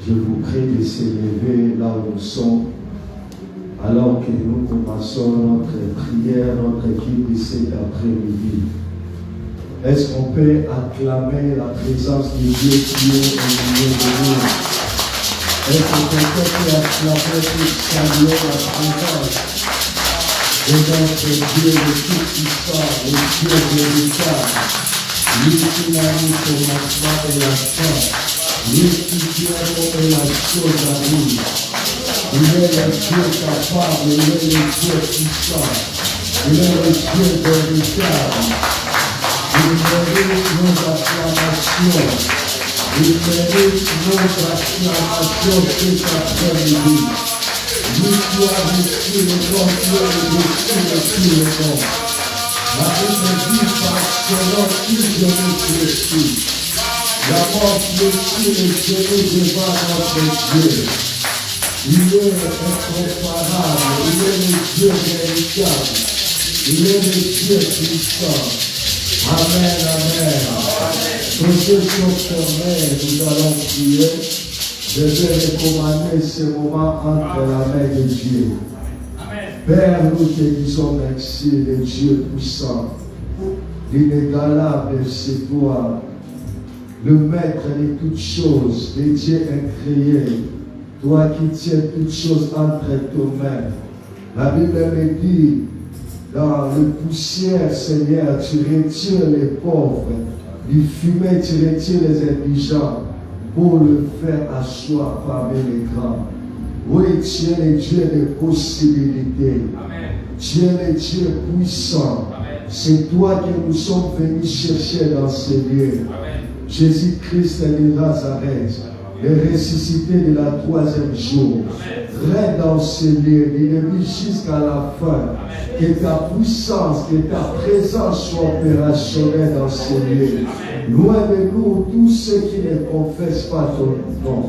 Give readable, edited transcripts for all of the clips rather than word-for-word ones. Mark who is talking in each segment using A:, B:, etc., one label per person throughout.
A: Je vous prie de s'élever là où nous sommes, alors que nous commençons notre prière, notre équipe de cet après-midi. Est-ce qu'on peut acclamer la présence de Dieu qui est au milieu de nous? Est-ce que quelqu'un peut acclamer pour saluer la présence de notre Dieu, le Tout-Puissant, le Dieu véritable, lui qui a mis au commencement et la fin? Lui qui vient et la chose arrive. Il est le Dieu capable, il est le Dieu puissant, il est le Dieu véritable. Il mérite nos acclamations. Il mérite nos acclamations cet après-midi. Lui qui a vécu le nom, qui est au-dessus de tout le monde. La Bible dit par son nom, qui je me Christ. La mort fléchit les genoux devant notre Dieu. Il est incomparable, il est le Dieu véritable, il est le Dieu puissant. Amen, amen. Nos yeux sont fermés, nous allons prier. Je vais recommander ce moment entre la main de Dieu. Père, nous te disons merci, le Dieu puissant, l'inégalable, c'est toi. Le maître de toutes choses, le Dieu incréé, toi qui tiens toutes choses entre tes mains. La Bible me dit, dans le poussière, Seigneur, tu retires les pauvres, du fumet, tu retires les indigents, pour le faire asseoir parmi les grands. Oui, tu es le Dieu des possibilités. Amen. Tu es le Dieu puissant. C'est toi que nous sommes venus chercher dans ces lieux. Amen. Jésus-Christ de Nazareth, le ressuscité de la troisième jour, règne dans ce lieu, il jusqu'à la fin. Que ta puissance, que ta présence soit opérationnelle dans ce lieu. Loin de nous, tous ceux qui ne confessent pas ton nom.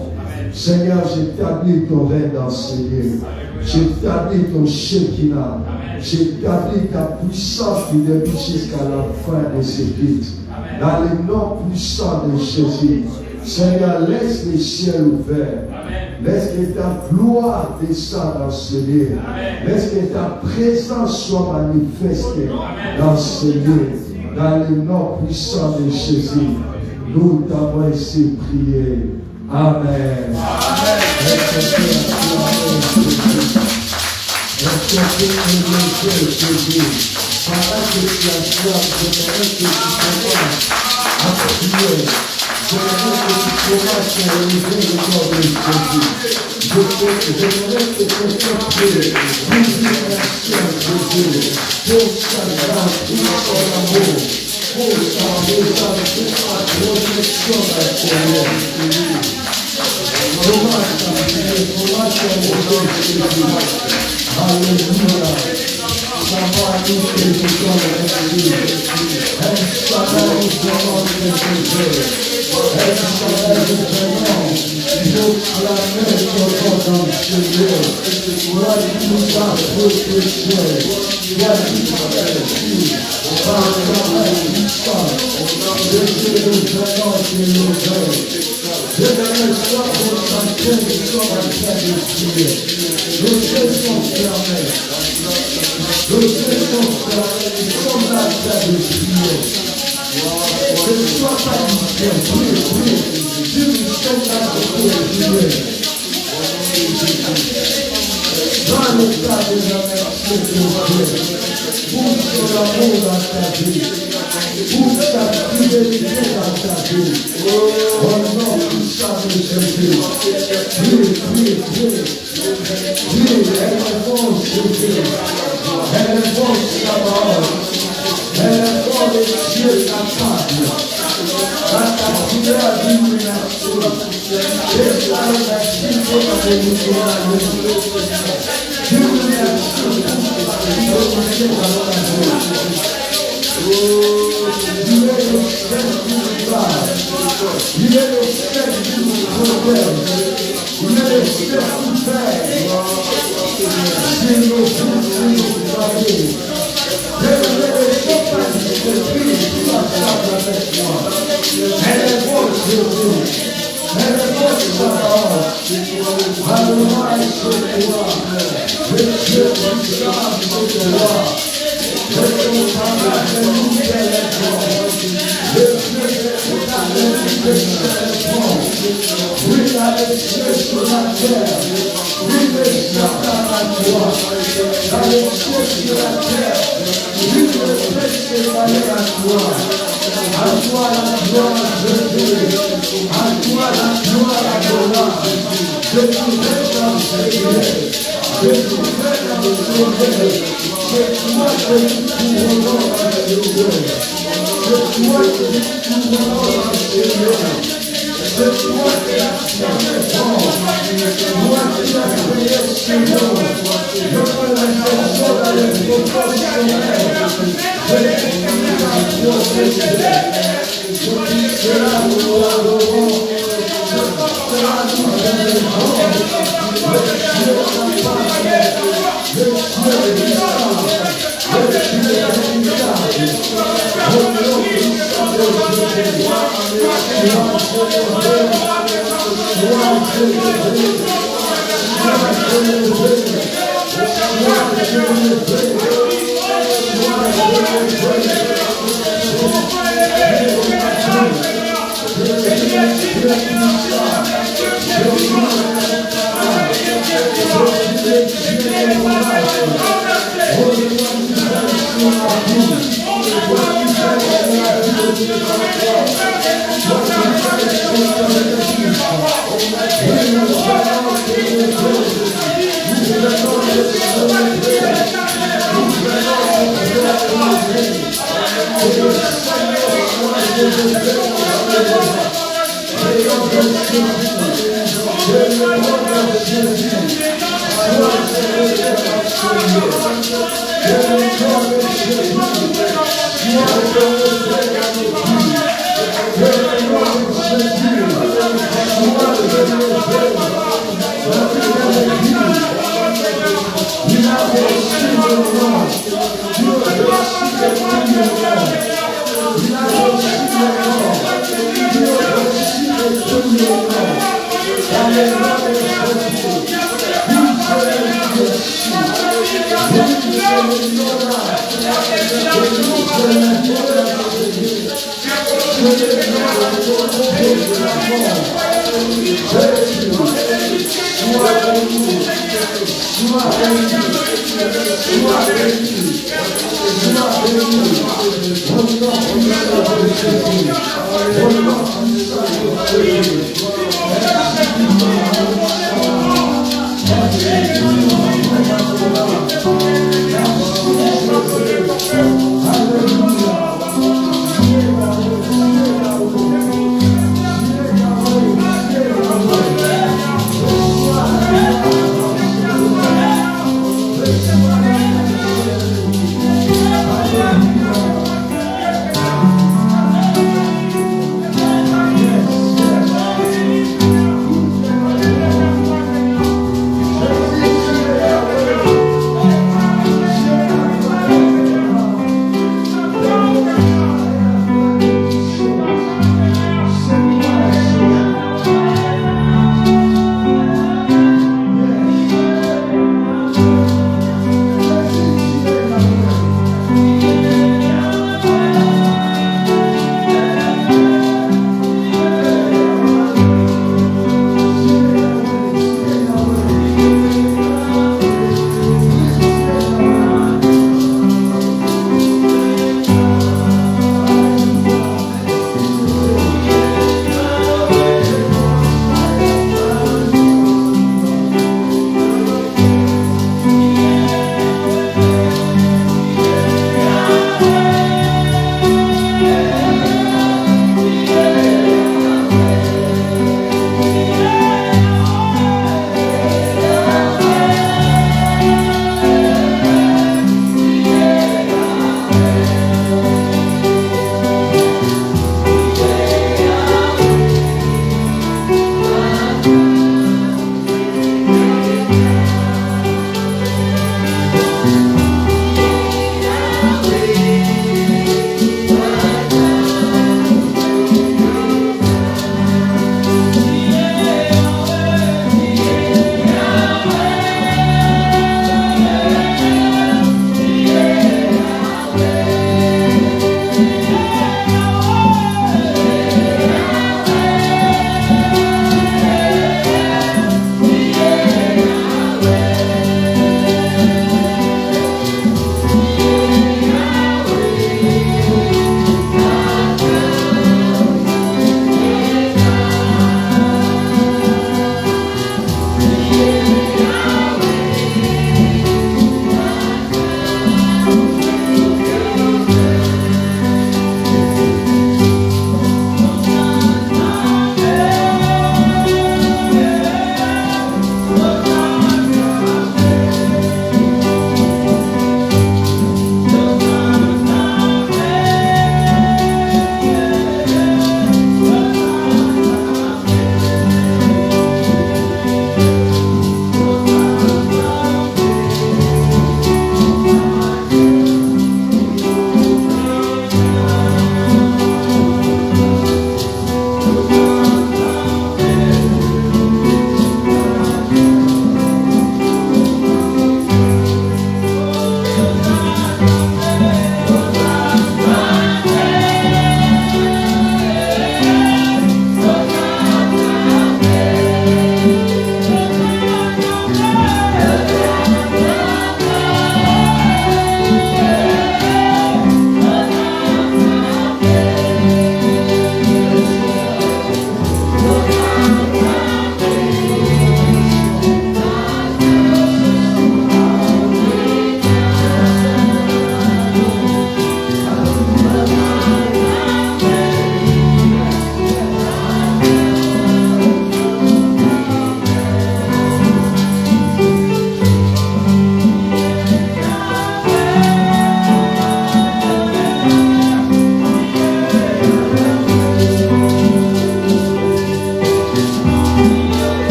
A: Seigneur, j'établis ton règne dans ce lieu. J'établis ton Shekinah. J'établis ta puissance du début jusqu'à la fin de ce culte. Dans le nom puissant de Jésus, Seigneur, laisse les ciels ouverts. Laisse que ta gloire descende dans ce lieu. Laisse que ta présence soit manifestée dans ce lieu. Dans le nom puissant de Jésus, nous t'avons ainsi prié. Amen. Pendant que tu acclames, j'aimerais que tu commences à prier. J'aimerais que tu commences à élever le corps de Jésus. J'aimerais que quelqu'un prie pour libération de Jésus, pour sa grâce, pour son amour, pour sa présence, pour sa protection intérieure. Commence à prier, commence à élever Jésus. Alléluia. Elle est Alléluia, c'est toi. Le Dieu qui chante, c'est toi. Le Dieu qui parle, alléluia, c'est toi. Le Dieu qui parle, alléluia, c'est toi. Oui, la cieux sur la terre. Oui, le Satan à toi. Dans les cieux sur la terre. Oui, le péché valé à toi. À toi la gloire, Jésus. À toi la gloire, la gloire. Je te réclame, Seigneur. Je te réclame, Seigneur. C'est toi que tu honores, Seigneur. C'est toi que tu honores, Seigneur. C'est toi qui as fait fort. Toi qui as créé, Seigneur. Je peux la personne dans les proportionnels. Je t'ai à toi, Seigneur. Je te la gloire. Je te la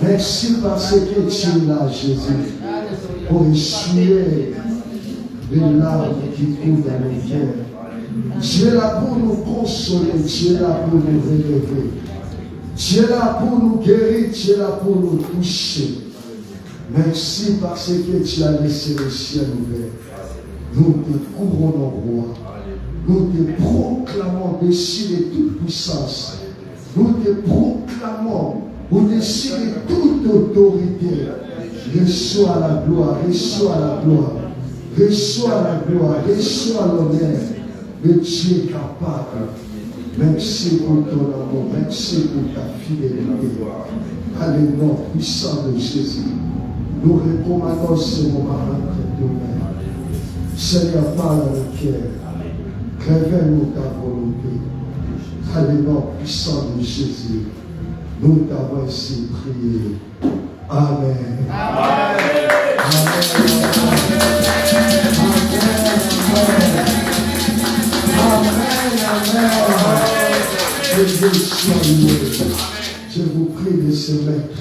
A: Merci parce que tu es là, Jésus, pour essuyer les larmes qui coulent dans nos cœurs. Tu es là pour nous consoler, tu es là pour nous relever. Tu es là pour nous guérir, tu es là pour nous toucher. Merci parce que tu as laissé le ciel ouvert. Nous te couronnons, roi. Nous te proclamons dessus de toute puissance. Nous te proclamons au-dessus de toute autorité. Reçois la gloire, reçois la gloire, reçois la gloire, reçois l'honneur. Mais tu es capable. Merci pour ton amour, merci pour ta fidélité. Dans le nom puissant de Jésus, nous recommandons ce moment entre tes mains. Seigneur, parle à nos cœurs. Révèle-nous ta volonté. Dans le nom puissant de Jésus, nous t'avons ainsi prié. Amen. Amen. Amen. Que Dieu soit loué. Je vous prie de se mettre.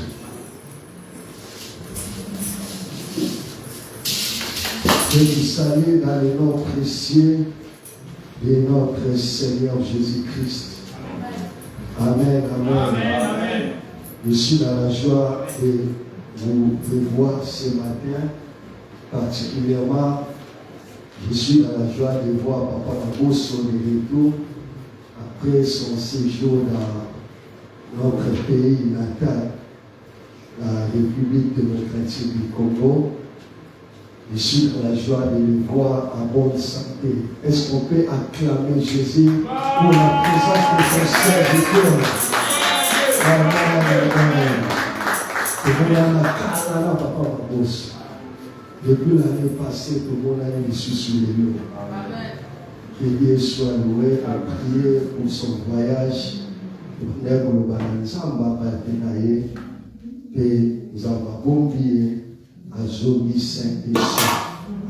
A: Je vous salue dans le nom précieux de notre Seigneur Jésus-Christ. Amen, amen. Amen. Je suis dans la joie de vous revoir ce matin. Particulièrement, je suis dans la joie de voir Papa Mabo sur le retour après son séjour dans notre pays natal. la République démocratique du Congo. Je suis dans la joie de les voir en bonne santé. Est-ce qu'on peut acclamer Jésus pour la présence de son serviteur? Amen. Depuis l'année passée, tout le monde a eu sur les lieux. Que Dieu soit loué, à prier pour son voyage. Et nous avons bon billet à Jolie Saint-Esprit.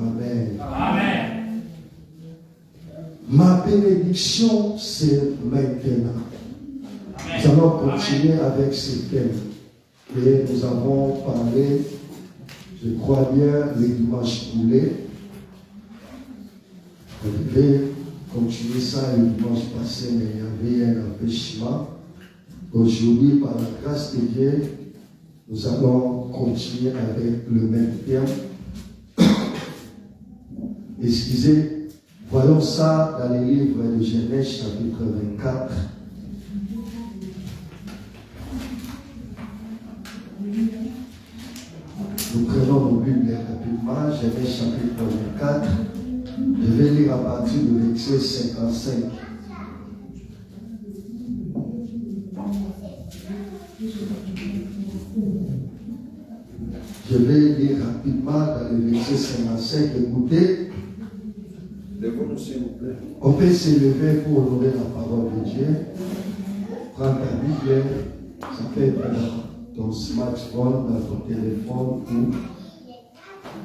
A: Amen.
B: Amen.
A: Ma bénédiction, c'est maintenant. Nous allons continuer avec ce thème. Et nous avons parlé, je crois bien, les dimanches boulés. On devait continuer ça le dimanche passé, mais il y avait un empêchement. Aujourd'hui, par la grâce de Dieu, nous allons continuer avec le même terme. Excusez, voyons ça dans les livres de Genèse, chapitre 24. Nous prenons nos Bibles rapidement, Genèse chapitre 24. Je vais lire à partir du verset 55. Je vais lire rapidement dans le verset 55. Écoutez.
C: Lève-nous, s'il vous plaît.
A: On peut s'élever pour honorer la parole de Dieu. Prends ta Bible, ça peut être dans ton smartphone, dans ton téléphone ou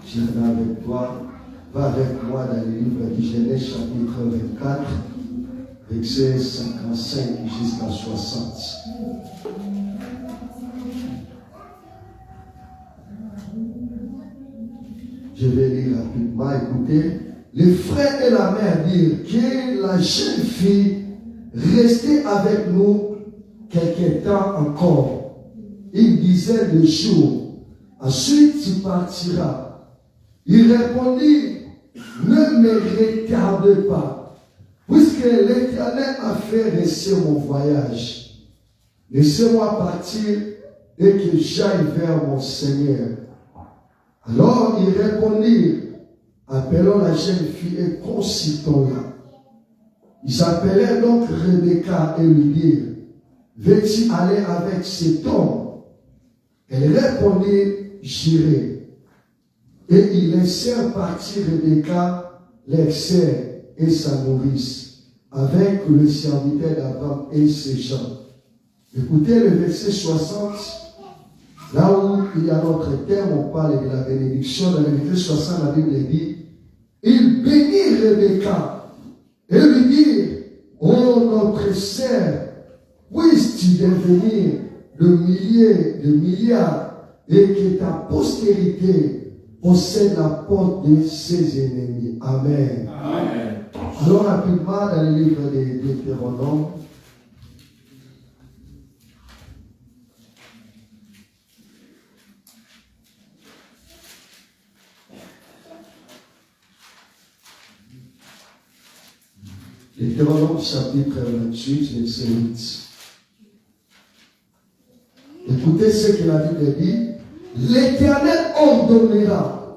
A: je viens avec toi. Va avec moi dans le livre de Genèse chapitre 24, verset 55 jusqu'à 60. Je vais lire rapidement, écoutez. Les frères et la mère dirent que la jeune fille restait avec nous quelque temps encore, une dizaine de jours. Ensuite, tu partiras. Il répondit, ne me retarde pas, puisque l'Éternel a fait rester mon voyage. Laissez-moi partir et que j'aille vers mon Seigneur. Alors il répondit, appelons la jeune fille et consultons-la. Ils appelèrent donc Rebecca et lui dirent, veux-tu aller avec cet homme? Elle répondit, j'irai. Et ils laissèrent partir Rebecca, leur sœur et sa nourrice, avec le serviteur d'Abraham et ses gens. Écoutez le verset 60, là où il y a notre terme, on parle de la bénédiction. Dans le verset 60, la Bible dit, il bénit Rebecca et lui dit, oh notre sœur, puisses-tu devenir de milliers, de milliards, et que ta postérité possède la porte de ses ennemis. Amen.
B: Amen.
A: Alors rapidement dans le livre de Deutéronome, Deutéronome chapitre 28, verset 8. Écoutez ce que la Bible dit. L'Éternel ordonnera,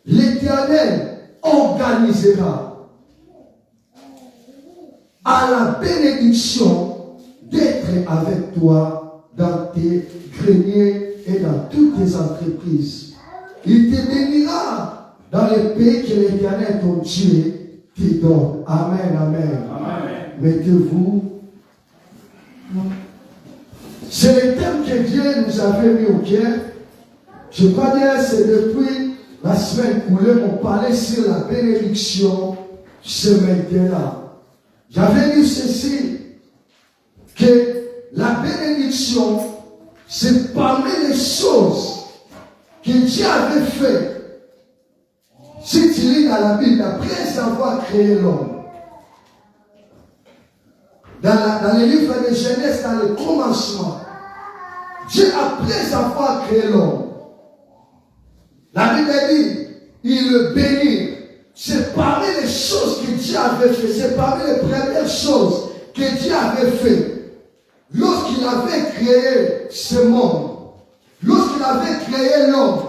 A: l'Éternel organisera à la bénédiction d'être avec toi dans tes greniers et dans toutes tes entreprises. Il te bénira dans les pays que l'Éternel ton Dieu te donne. Amen, amen.
B: Amen.
A: Mettez-vous. C'est le thème que Dieu nous avait mis au cœur. Je crois bien que c'est depuis la semaine où on parlait sur la bénédiction ce matin-là. J'avais dit ceci, que la bénédiction, c'est parmi les choses que Dieu avait fait. Si tu lis dans la Bible, après avoir créé l'homme, dans le livre de Genèse, dans le commencement, Dieu, après avoir créé l'homme, la Bible dit, il le bénit. C'est parmi les choses que Dieu avait fait, c'est parmi les premières choses que Dieu avait fait. Lorsqu'il avait créé ce monde, lorsqu'il avait créé l'homme,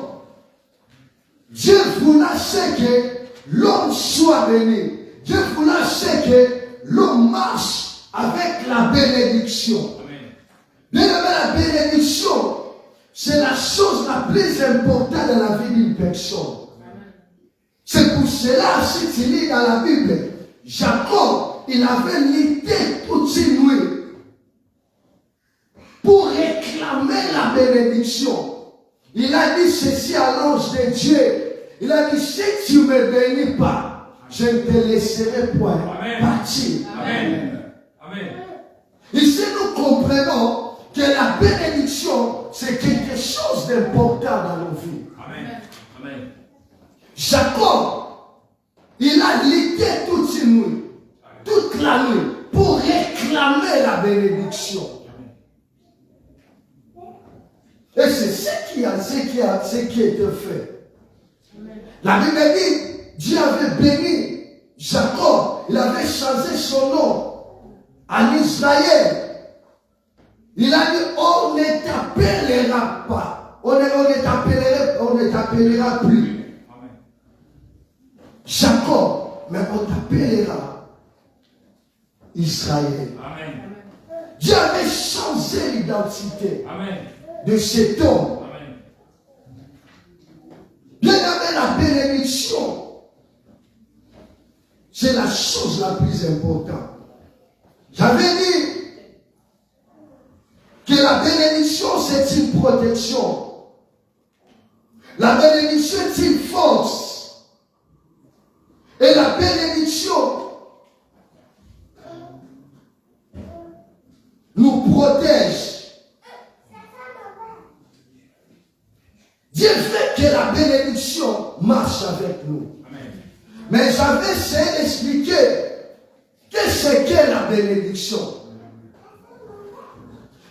A: Dieu voulait que l'homme soit béni. Dieu voulait que l'homme marche avec la bénédiction. Bien aimé, la bénédiction, c'est la chose la plus importante dans la vie d'une personne. C'est pour cela, si tu lis dans la Bible, Jacob, il avait lutté toute une nuit pour réclamer la bénédiction. Il a dit ceci à l'ange de Dieu. Il a dit, si tu ne me bénis pas, je ne te laisserai point partir.
B: Amen. Amen.
A: Ici, nous comprenons que la bénédiction, c'est quelque chose d'important dans nos vies.
B: Amen. Amen.
A: Jacob, il a lutté toute une nuit, toute la nuit, pour réclamer la bénédiction. Et c'est ce qui a été fait. La Bible dit, Dieu avait béni Jacob, il avait changé son nom en Israël. Il a dit, on ne t'appellera pas, on ne t'appellera plus Jacob, mais on t'appellera Israël.
B: Amen.
A: Dieu avait changé l'identité
B: Amen.
A: de cet homme.
B: Amen.
A: Bien aimé, la bénédiction, c'est la chose la plus importante. J'avais dit que la bénédiction, c'est une protection. La bénédiction est une force. Et la bénédiction nous protège. Dieu fait que la bénédiction marche avec nous.
B: Amen.
A: Mais j'avais essayé d'expliquer qu'est-ce qu'est la bénédiction.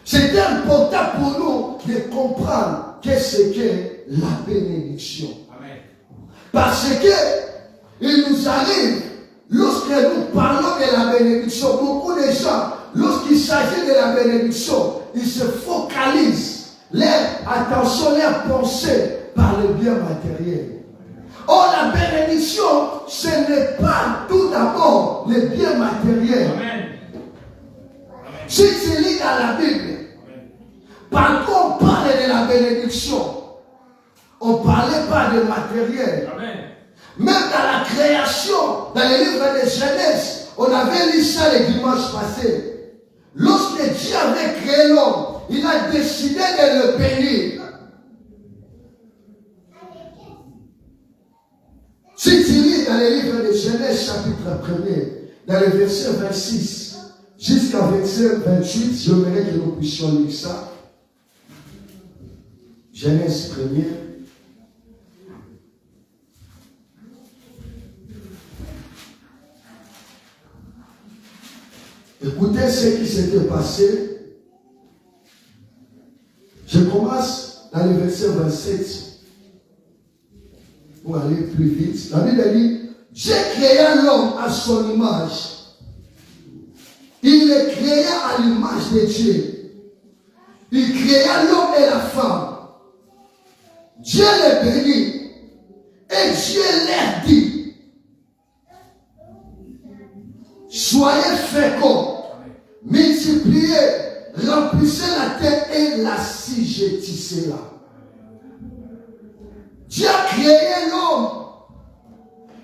A: C'est important pour nous de comprendre qu'est-ce qu'est la bénédiction.
B: Amen.
A: Parce que il nous arrive, lorsque nous parlons de la bénédiction, beaucoup de gens, lorsqu'il s'agit de la bénédiction, ils se focalisent leur attention, leur pensée par le bien matériel. Or, la bénédiction, ce n'est pas tout d'abord le bien matériel.
B: Amen.
A: Si tu lis dans la Bible, quand on parle de la bénédiction, on ne parlait pas de matériel.
B: Amen.
A: Même dans la création, dans les livres de Genèse, on avait lu ça le dimanche passé. Lorsque Dieu avait créé l'homme, il a décidé de le bénir. Si tu lis dans les livres de Genèse, chapitre 1er, dans le verset 26 jusqu'à verset 28, j'aimerais que nous puissions lire ça. Genèse 1er. Écoutez ce qui s'était passé. Je commence dans le verset 27 pour aller plus vite. La Bible dit, Dieu créa l'homme à son image. Il le créa à l'image de Dieu. Il créa l'homme et la femme. Dieu les bénit. Et Dieu leur dit, soyez féconds, multipliez, remplissez la terre et l'assujettissez-la. Dieu a créé l'homme.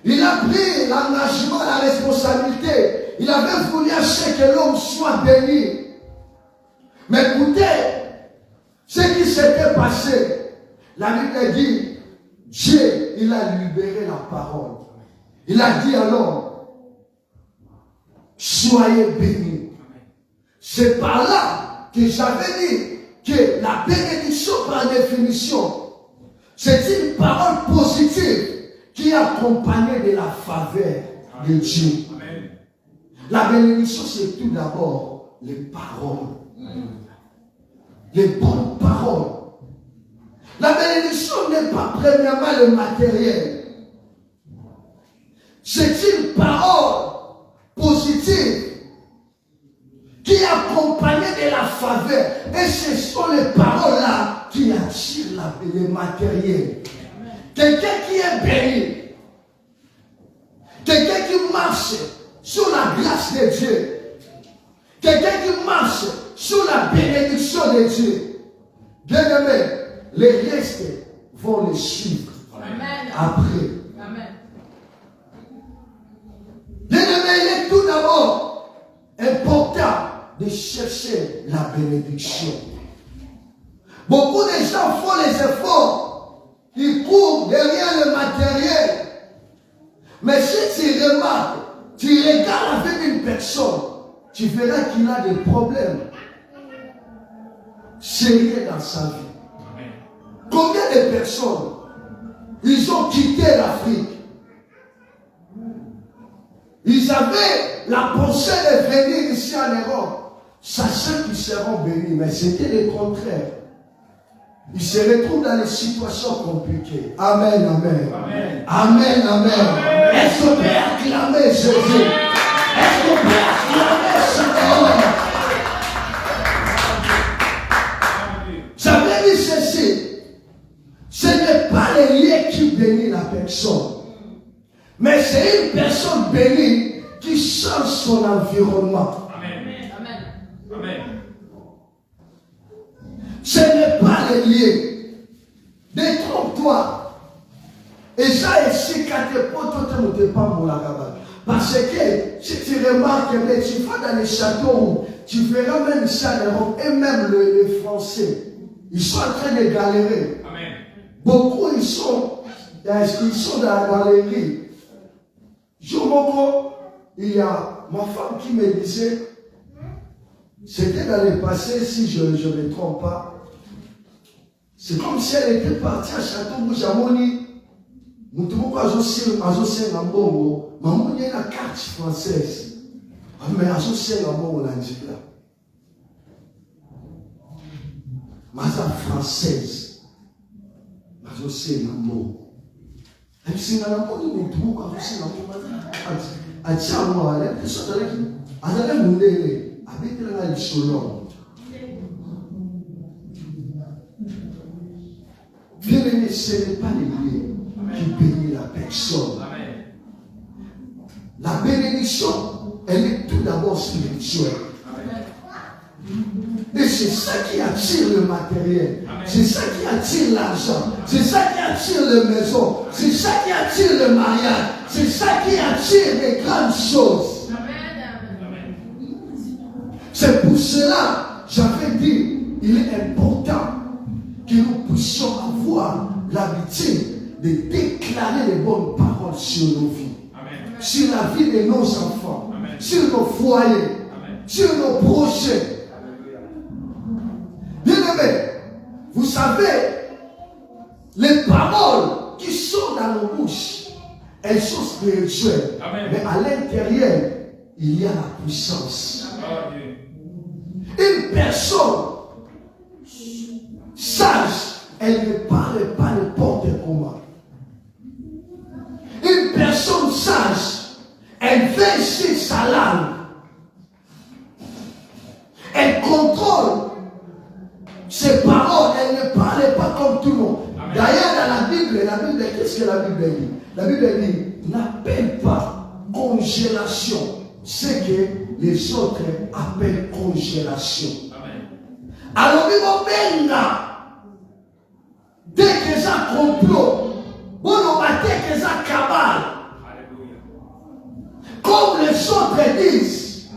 A: Il a pris l'engagement, la responsabilité. Il avait voulu que l'homme soit béni. Mais écoutez, ce qui s'était passé, la Bible dit, Dieu, il a libéré la parole. Il a dit à l'homme, soyez bénis. C'est par là que j'avais dit que la bénédiction par définition, c'est une parole positive qui est accompagnée de la faveur de Dieu.
B: Amen.
A: La bénédiction, c'est tout d'abord les paroles. Les bonnes paroles. La bénédiction n'est pas premièrement le matériel. C'est une parole positive qui est accompagnée de la faveur. Et ce sont les paroles-là qui attire le matériel. Quelqu'un qui est béni. Quelqu'un qui marche sous la grâce de Dieu. Quelqu'un qui marche sous la bénédiction de Dieu. Bien-aimé, les restes vont les suivre. Amen. Après. Amen. Bien-aimé, il est tout d'abord important de chercher la bénédiction. Beaucoup de gens font les efforts. Ils courent derrière le matériel. Mais si tu remarques, tu regardes avec une personne, tu verras qu'il a des problèmes sérieux dans sa vie. Combien de personnes, ils ont quitté l'Afrique? Ils avaient la pensée de venir ici en Europe, sachant qu'ils seront bénis, mais c'était le contraire. Ils se retrouvent dans des situations compliquées. Amen, amen. Amen, amen. Amen. Est-ce qu'on peut acclamer Jésus? Est-ce qu'on peut acclamer ce Seigneur? J'avais dit ceci. Ce n'est pas le lieu qui bénit la personne. Mais c'est une personne bénie qui change son environnement. Amen. Amen. Amen. Ce n'est pas le lieu. Détrompe-toi. Et ça ici, quand tu n'es pas mon lagabal. Parce que si tu remarques, mais tu vas dans les châteaux, tu verras même ça, et même les Français, ils sont en train de galérer. Amen. Beaucoup, ils sont dans les rues. Jour il y a ma femme qui me disait, c'était dans le passé, si je ne me trompe pas, c'est comme si elle était partie à Château-Boujamoni. Nous avons un bongo. Maman, il y a une carte française. Mais elle a un bongo là. Maza française. Elle a un bongo. Elle s'est un bongo. Elle a un bongo. Bien-aimé, ce n'est pas le lieu qui bénit la personne. Amen. La bénédiction, elle est tout d'abord spirituelle. Amen. Et c'est ça qui attire le matériel. C'est ça qui attire l'argent. C'est ça qui attire les maisons. C'est ça qui attire le mariage. C'est ça qui attire les grandes choses. Amen. C'est pour cela, j'avais dit, il est important que nous puissions avoir l'habitude de déclarer les bonnes paroles sur nos vies. Amen. Sur la vie de nos enfants. Amen. Sur nos foyers. Amen. Sur nos projets. Bien-aimés, vous savez, les paroles qui sont dans nos bouches, elles sont spirituelles. Amen. Mais à l'intérieur, il y a la puissance. Amen. Une personne sage, elle ne parle pas n'importe comment. Une personne sage, elle fait sur sa langue. Elle contrôle ses paroles, elle ne parle pas comme tout le monde. D'ailleurs, dans la Bible, qu'est-ce que la Bible dit? La Bible dit, n'appelle pas congélation ce que les autres appellent congélation. Alors, ils vont venir. Dès que ça complot, bon, on va dès que ça cabale. Comme les autres disent,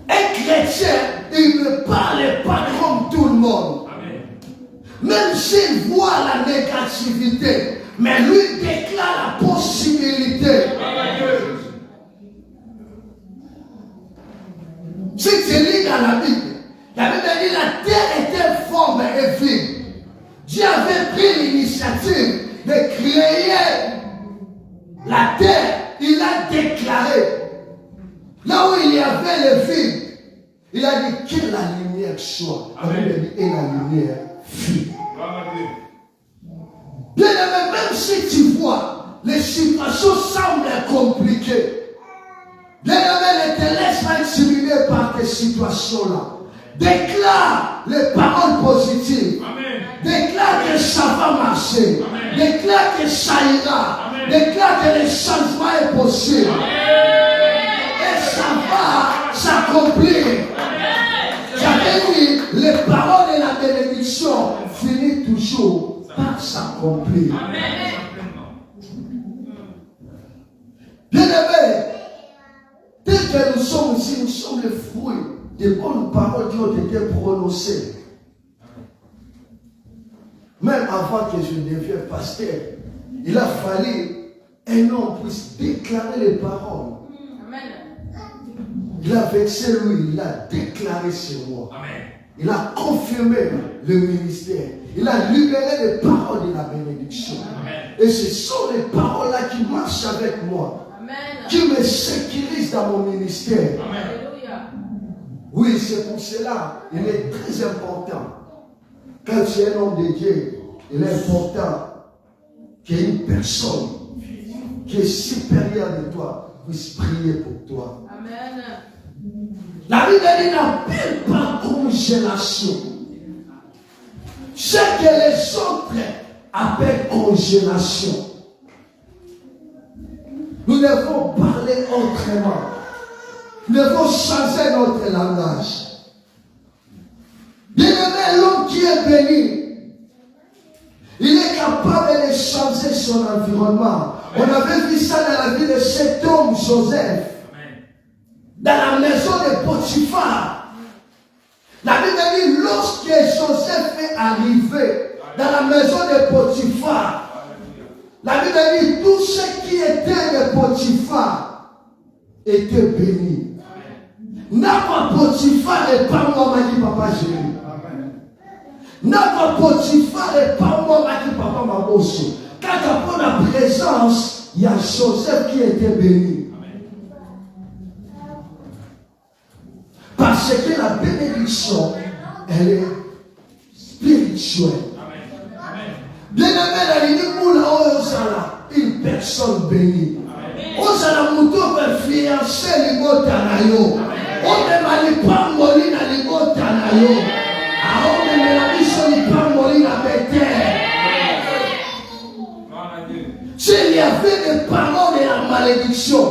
A: un chrétien, il ne parle pas comme tout le monde. Amen. Même s'il voit la négativité, mais lui déclare la possibilité. Amen. Si tu lis dans la Bible dit la terre était forme et vide. Dieu avait pris l'initiative de créer la terre. Il a déclaré. Là où il y avait le vide, il a dit que la lumière soit. Et la lumière fut. Bien aimé, même si tu vois, les situations semblent compliquées. Bien aimé, ne te laisse pas intimider par tes situations-là. Déclare les paroles positives.
B: Amen.
A: Déclare que ça va marcher.
B: Amen.
A: Déclare que ça ira.
B: Amen.
A: Déclare que le changement est possible. Et ça va s'accomplir. J'avais dit, les paroles de la bénédiction finissent toujours par s'accomplir. Bien-aimés, tel que nous sommes ici, nous sommes les fruits des bonnes paroles qui ont été prononcées. Même avant que je devienne pasteur, il a fallu un homme puisse déclarer les paroles. Il a vexé lui, il a déclaré sur moi.
B: Amen.
A: Il a confirmé le ministère. Il a libéré les paroles de la bénédiction.
B: Amen.
A: Et ce sont les paroles-là qui marchent avec moi.
D: Amen.
A: Qui me sécurisent dans mon ministère.
B: Amen.
D: Alléluia.
A: Oui, c'est pour cela, il est très important. Quand tu es un homme de Dieu, il est important qu'il y ait une personne qui est supérieure de toi puisse prier pour toi.
D: Amen.
A: La Bible dit n'appelle pas congélation. Ce que les autres appellent congélation. Nous devons parler autrement. Nous devons changer notre langage. Bien-aimé, l'homme qui est béni, il est capable de changer son environnement. On avait vu ça dans la vie de cet homme, Joseph. Dans la maison de Potiphar. La Bible dit, lorsque Joseph est arrivé dans la maison de Potiphar, la Bible dit, tous ceux qui étaient de Potiphar étaient bénis. N'a pas Potiphar et pas moi, m'a dit papa Jérémie. N'a pas Potiphar et pas moi, m'a dit papa Mabosso. Quand après la présence, il y a Joseph qui était béni. Parce que la bénédiction, elle est spirituelle. Bien-aimé, la ligne pour une personne bénie. Osala muto be fiancé libota na yo. On me malipa molina libota na yo. On me melamiso lipa molina bete. S'il y avait des paroles de la malédiction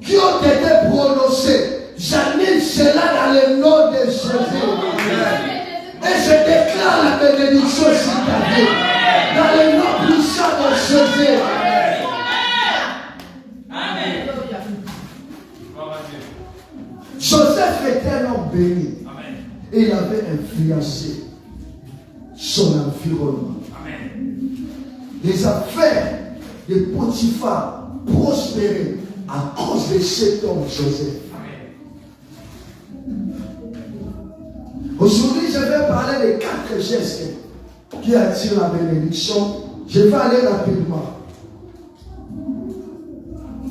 A: qui ont été prononcées, j'annule cela dans le nom de Jésus. Et je déclare la bénédiction sur ta vie. Dans le nom puissant de Jésus.
D: Amen.
A: Joseph était un homme béni.
B: Amen.
A: Et il avait influencé son environnement.
B: Amen.
A: Les affaires de Potiphar prospéraient à cause de cet homme Joseph. Aujourd'hui, je vais parler des 4 gestes qui attirent la bénédiction. Je vais aller rapidement.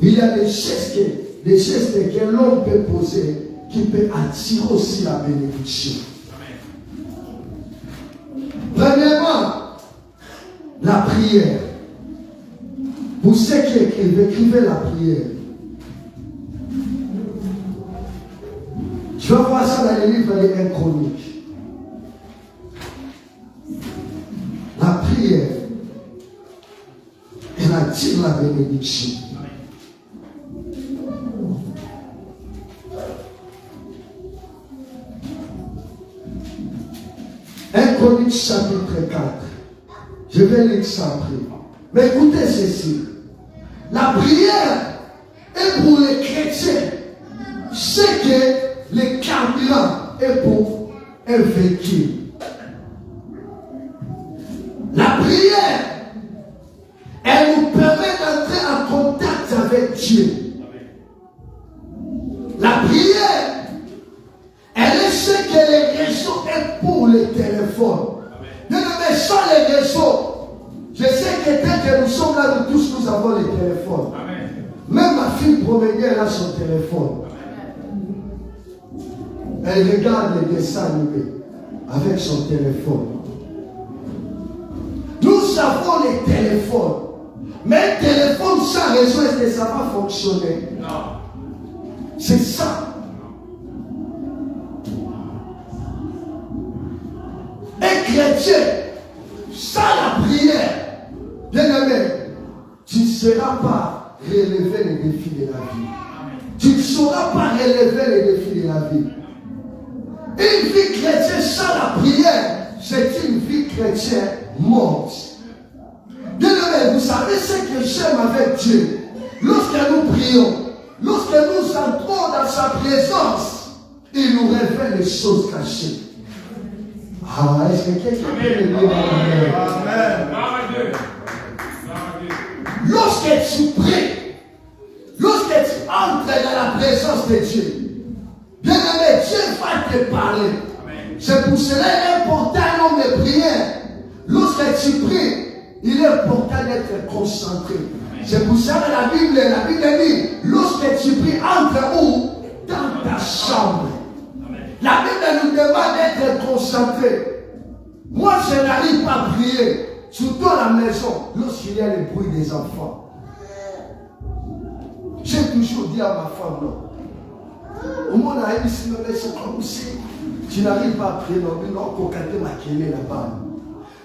A: Il y a des gestes que l'homme peut poser qui peut attirer aussi la bénédiction. Premièrement, la prière. Pour ceux qui écrivez la prière. Tu vas voir ça dans les livres des 1 Chronique. La prière, elle attire la bénédiction. Chronique chapitre 4. Je vais lire ça après. Mais écoutez ceci. La prière est pour les chrétiens. C'est que le carburant est pour un véhicule. La prière, elle nous permet d'entrer en contact avec Dieu. La prière, elle est ce que les réseaux est pour les téléphones. Mais sans les réseaux, je sais que dès que nous sommes là, nous tous nous avons les téléphones. Amen. Même ma fille promenée, elle a son téléphone. Amen. Elle regarde les dessins animés avec son téléphone. Nous avons les téléphones. Mais un téléphone sans réseau, est-ce que ça va fonctionner? Non. C'est ça. chrétien, sans la prière, bien aimé, tu ne seras pas relever les défis de la vie. Tu ne sauras pas relever les défis de la vie. Une vie chrétienne sans la prière, c'est une vie chrétienne morte. Bien aimé, vous savez ce que j'aime avec Dieu. Lorsque nous prions, lorsque nous entrons dans sa présence, il nous révèle les choses cachées. Ah, est-ce que quelqu'un peut le dire? Amen. Lorsque tu pries, lorsque tu entres dans la présence de Dieu, bien aimé, Dieu va te parler. C'est pour cela qu'il est important de prière. Lorsque tu pries, il est important d'être concentré. C'est pour ça que la Bible dit, lorsque tu pries, entre où? Dans ta chambre. La Bible nous demande d'être concentré. Moi, je n'arrive pas à prier, surtout à la maison, lorsqu'il y a le bruit des enfants. J'ai toujours dit à ma femme, non. Au monde a dit, c'est comme si tu n'arrives pas à prier, non, pour canter ma kélé là-bas.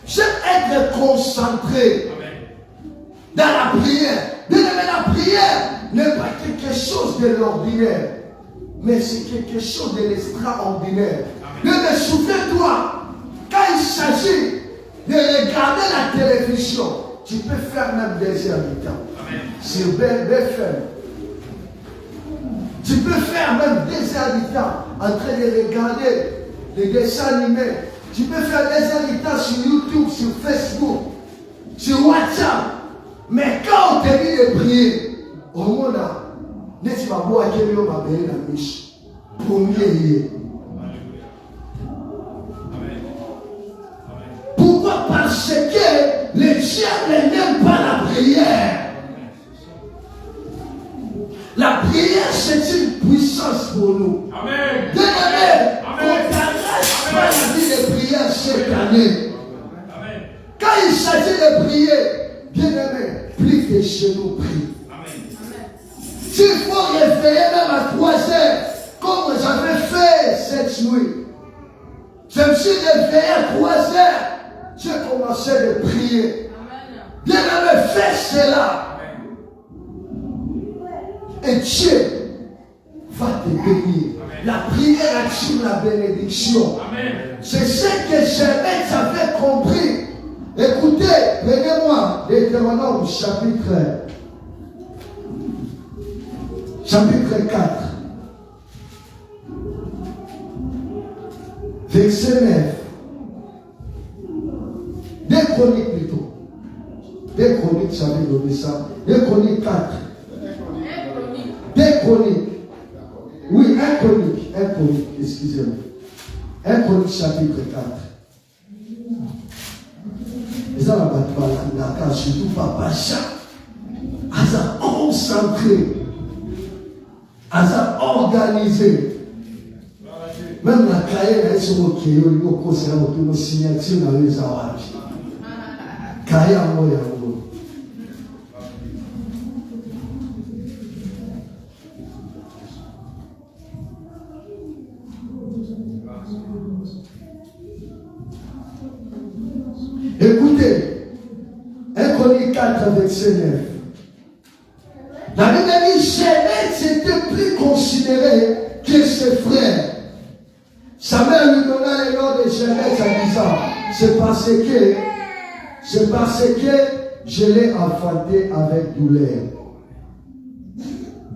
A: J'aime être concentré dans la prière. Mais la prière n'est pas quelque chose de l'ordinaire, mais c'est quelque chose de l'extraordinaire. Mais souviens-toi, quand il s'agit de regarder la télévision, tu peux faire même des heures du temps. Sur BFM. Tu peux faire même des heures du temps en train de regarder les dessins animés. Tu peux faire des heures du temps sur YouTube, sur Facebook, sur WhatsApp. Mais quand on te dit de prier, au monde, tu vas voir qu'il y a la miche. Pour mieux. Pourquoi? Parce que le diable n'aime pas la prière. La prière, c'est une puissance pour nous.
B: Amen.
A: Bien aimé, on t'arrache pas la vie de prière cette année.
B: Amen.
A: Quand il s'agit de prier, bien aimé, plus que chez nous prie. S'il faut réveiller même à 3 heures, comme j'avais fait cette nuit, je me suis réveillé à 3 heures, j'ai commencé à prier. Bien aimé, fais cela. Et Dieu va te bénir. La prière attire la bénédiction. C'est ce que jamais j'avais compris. Écoutez, prenez-moi Deutéronome chapitre 4. Verset 9. 2 Chroniques plutôt. 2 Chroniques, j'avais donné ça. 2 Chroniques 4. 2 Chroniques. Oui, 1 Chronique. 1 Chronique, excusez-moi. 1 Chronique chapitre 4. Et ça, la bataille, surtout Papa Jacques. Asa concentré. Asa organisé. Même la cahier, elle se moque, il y a une signature dans les awaji. Cahier à moi, écoutez, 1 Chronique 4, verset 9. La Bible dit, Jérémie n'était plus considéré que ses frères. Sa mère lui donna le nom de Jérémie en disant, c'est parce que je l'ai enfanté avec douleur.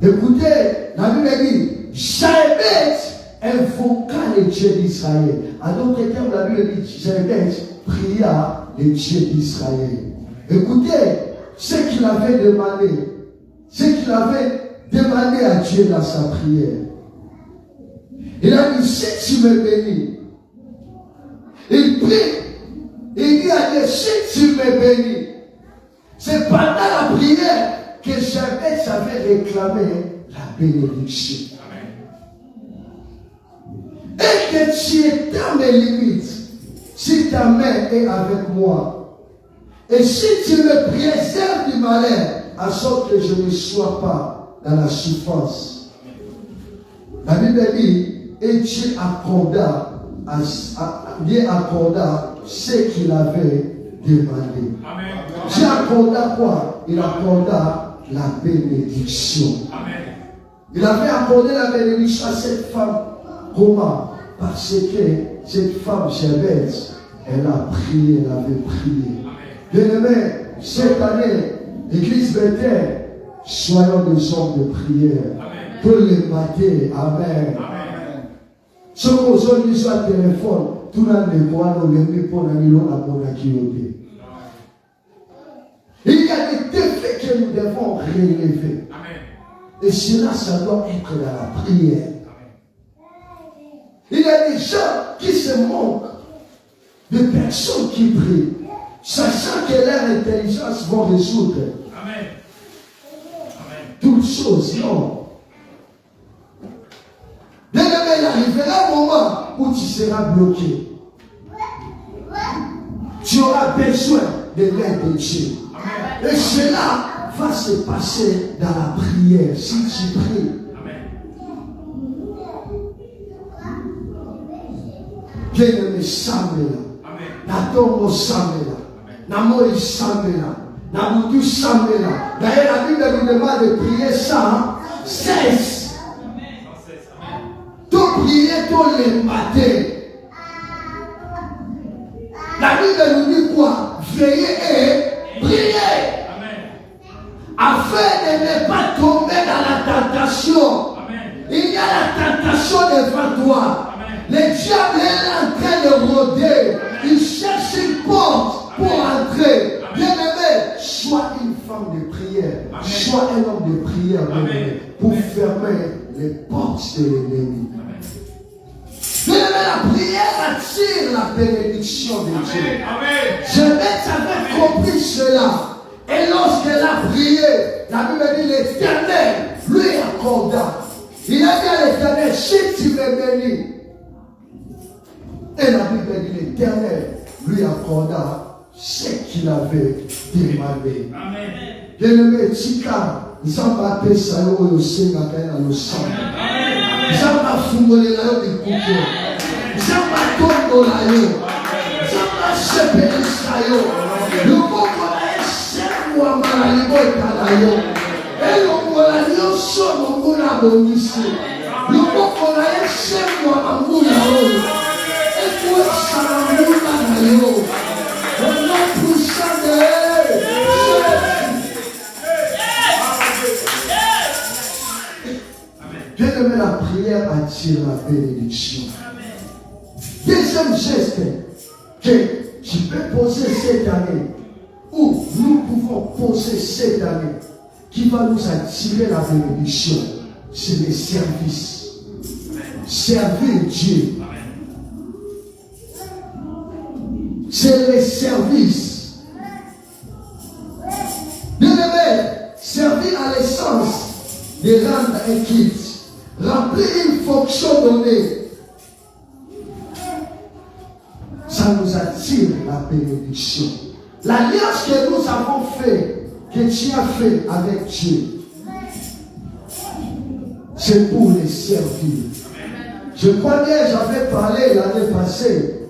A: Écoutez, la Bible dit, Jérémie invoqua le Dieu d'Israël. En d'autres termes, la Bible dit, Jérémie pria le Dieu d'Israël. Écoutez, ce qu'il avait demandé à Dieu dans sa prière. Il a dit, si tu me bénis, il prie, il dit à Dieu, si tu me bénis, c'est pendant la prière que j'avais réclamé la bénédiction. Et que tu étends mes limites, si ta main est avec moi, et si tu me préserves du malheur, à sorte que je ne sois pas dans la souffrance. La Bible dit, et Dieu accorda ce qu'il avait demandé.
B: Amen.
A: Dieu accorda quoi? Il accorda la bénédiction.
B: Amen.
A: Il avait accordé la bénédiction à cette femme. Comment? Parce que cette femme, Jabez, elle a prié, elle avait prié. Bien-aimés, cette année, l'église Bethel, soyons des hommes de prière. Tous les matins. Amen. Ce qu'on dit sur le téléphone, tout le monde est pour il y a des défis que nous devons relever. Et cela, ça doit être dans la prière. Il y a des gens qui se manquent de personnes qui prient, sachant que leur intelligence va résoudre toutes choses. Non. Bien aimé, il arrivera un moment où tu seras bloqué. Tu auras besoin de l'aide de Dieu. Et cela va se passer dans la prière si tu pries. Bien-aimé, Samela. Natongo Samela. Namoi Samela. Namutu Samela. D'ailleurs, la Bible nous demande de prier ça. Cesse. Tout prier tous les matins. La Bible nous dit quoi? Veillez et priez. Afin de ne pas tomber dans la tentation. Il y a la tentation devant toi. Le diable est en train de rôder. Il cherche une porte pour entrer. Bien-aimé, sois une femme de prière. Sois un homme de prière, bien-aimé, pour fermer les portes de l'ennemi. Bien-aimé, la prière attire la bénédiction de Dieu. Jabez avait compris cela. Et lorsqu'elle a prié, la Bible dit l'Éternel lui accorda. Il a dit à l'Éternel, si tu me bénis. Et la Bible dit l'Éternel lui accorda ce qu'il avait demandé. Bien-aimé, Tika, nous sommes appelés ça, nous sommes appelés à nos sang. Nous sommes appelés à nos coups. Nous sommes appelés à nos nous sommes appelés à nos nous bien-aimé, la prière attire la bénédiction. Deuxième geste que tu peux poser cette année, où nous pouvons poser cette année, qui va nous attirer la bénédiction, c'est le service. Servir Dieu. C'est le service. Bien-aimé, servir à l'essence de rendre un kit, remplir une fonction donnée, ça nous attire la bénédiction. L'alliance que nous avons fait, que tu as fait avec Dieu, c'est pour les servir. Je crois que j'avais parlé l'année passée.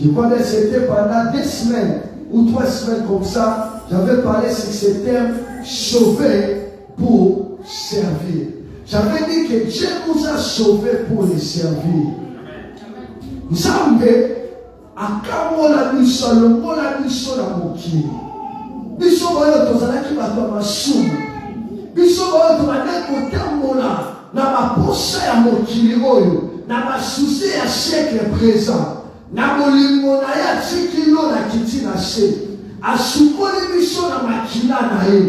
A: Je crois que c'était pendant 2 semaines ou 3 semaines comme ça. J'avais parlé sur ce terme, sauver pour servir. J'avais dit que Dieu nous a sauvés pour les servir. Nous savons akamola biso longola biso na mokili biso oyo tozalaki bato ya masumu biso oyo tobandaki kotambola na baposa ya mokili oyo na basusi ya siècle présent na bolingo na ye atikilo na kiti na se asukoli biso na makila na ye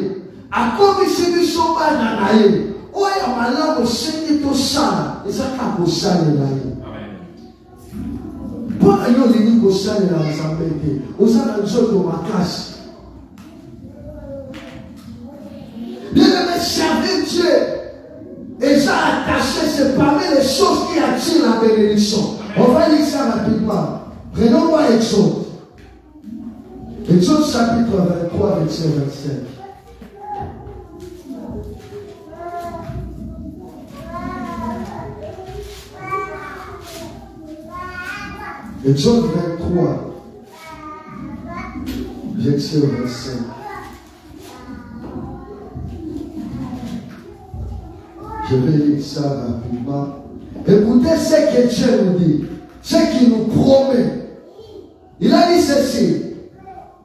A: akomisi biso bana na ye oyo malamu osengi tosala ezaka kosalela ye. Pour ayo lini kosala na nzambe te ozala nzoto makasi. Bien-aimé, servir Dieu et ça attaché, c'est parmi les choses qui attirent la bénédiction. On va lire ça rapidement. Prenons-moi Exode. Exode chapitre 23, verset 25. Exode 23, 3. Verset au verset. Je vais lire ça rapidement. Écoutez ce que Dieu nous dit, ce qu'il nous promet. Il a dit ceci: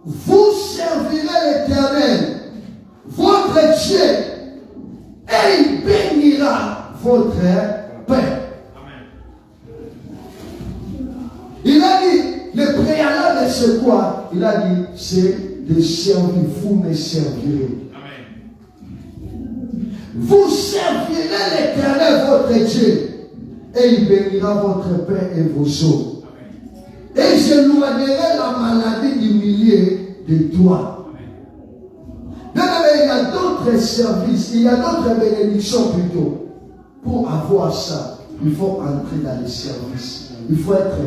A: vous servirez l'Éternel, votre Dieu, et il bénira votre paix. Il a dit, le préalable de ce quoi? Il a dit, c'est de servir. Vous me servirez. Vous servirez l'Éternel, votre Dieu, et il bénira votre paix et vos eaux. Et j'éloignerai la maladie du milieu de toi. Bien aimé, il y a d'autres services, il y a d'autres bénédictions plutôt. Pour avoir ça, il faut entrer dans les services. Il faut être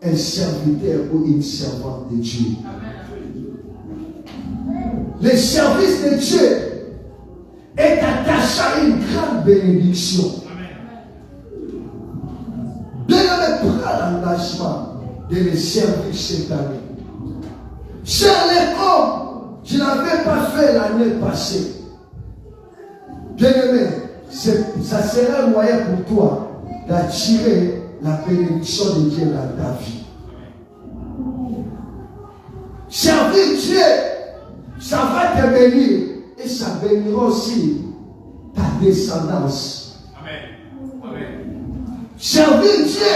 A: un serviteur ou une servante de Dieu. Le service de Dieu est attaché à une grande bénédiction. Bien-aimé, prends l'engagement de les servir cette année. Cher les hommes, je n'avais pas fait l'année passée. Bien-aimé, ça serait un moyen pour toi d'attirer la bénédiction de Dieu dans ta vie. Servir Dieu, ça va te bénir et ça bénira aussi ta descendance. Amen. Amen. Servir Dieu,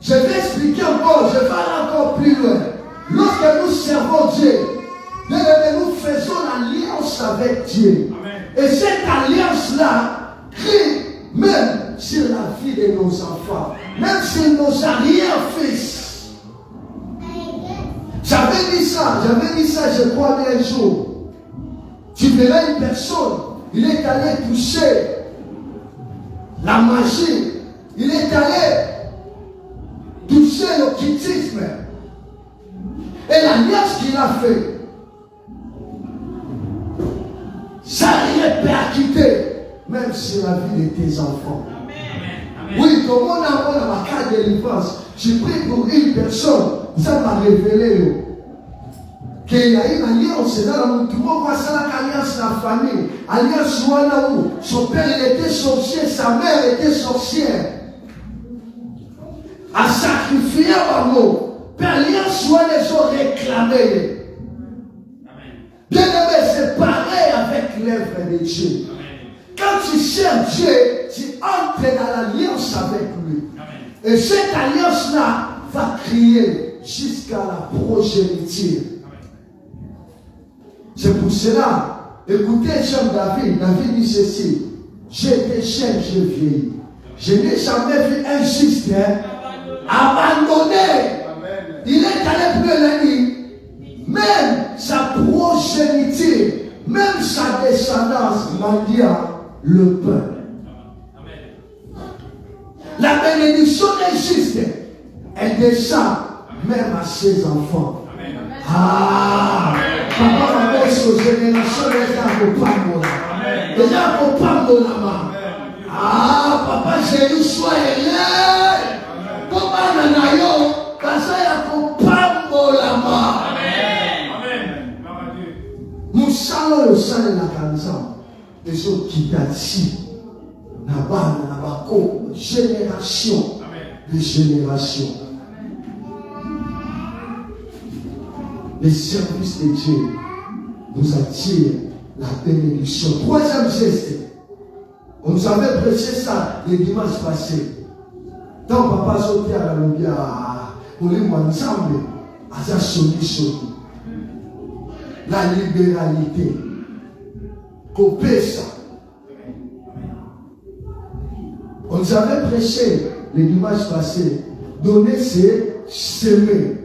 A: je vais expliquer encore, je vais aller encore plus loin. Lorsque nous servons Dieu, nous faisons l'alliance avec Dieu. Amen. Et cette alliance-là crie même sur la vie de nos enfants, même sur nos arrière-fils. J'avais dit ça, je crois bien un jour. Tu verras une personne, il est allé toucher la magie, il est allé toucher l'occultisme. Et l'alliance qu'il a fait, ça répercuté même sur la vie de tes enfants. Amen. Oui, comme on a ma carte de délivrance, j'ai pris pour une personne, ça m'a révélé qu'il y a une alliance dans le monde. Tout le monde voit ça, l'alliance de la famille. Alliance où son père il était sorcier, sa mère était sorcière. À sacrifier par mot. L'alliance les ont réclamé. Bien aimé, c'est pareil avec l'œuvre de Dieu. Quand tu sers Dieu, tu entres dans l'alliance avec lui. Et cette alliance-là va crier jusqu'à la progéniture. C'est pour cela, écoutez, jeune David, David dit ceci: j'étais jeune, j'ai vieilli. Je n'ai jamais vu un juste abandonné. Il est allé plus loin, même sa progéniture, même sa descendance mendia le pain. La bénédiction est juste, elle descend même à ses enfants. Ah, papa m'a dit aux générations des accompagnants. Les accompagnants. Ah, papa, j'ai eu soin et rien. Comment nanayo, kasaya accompagnant là-bas. Musalo yo sale na kanza. Les autres qui t'attirent. Là-bas, génération de génération. Les services de Dieu nous attirent la bénédiction. Troisième geste. On nous avait prêché ça le dimanche passé. Tant papa sautait à la lumière, on est ensemble à sa solution. La libéralité. Couper ça. On nous avait prêché le dimanche passé. Donner, c'est semer.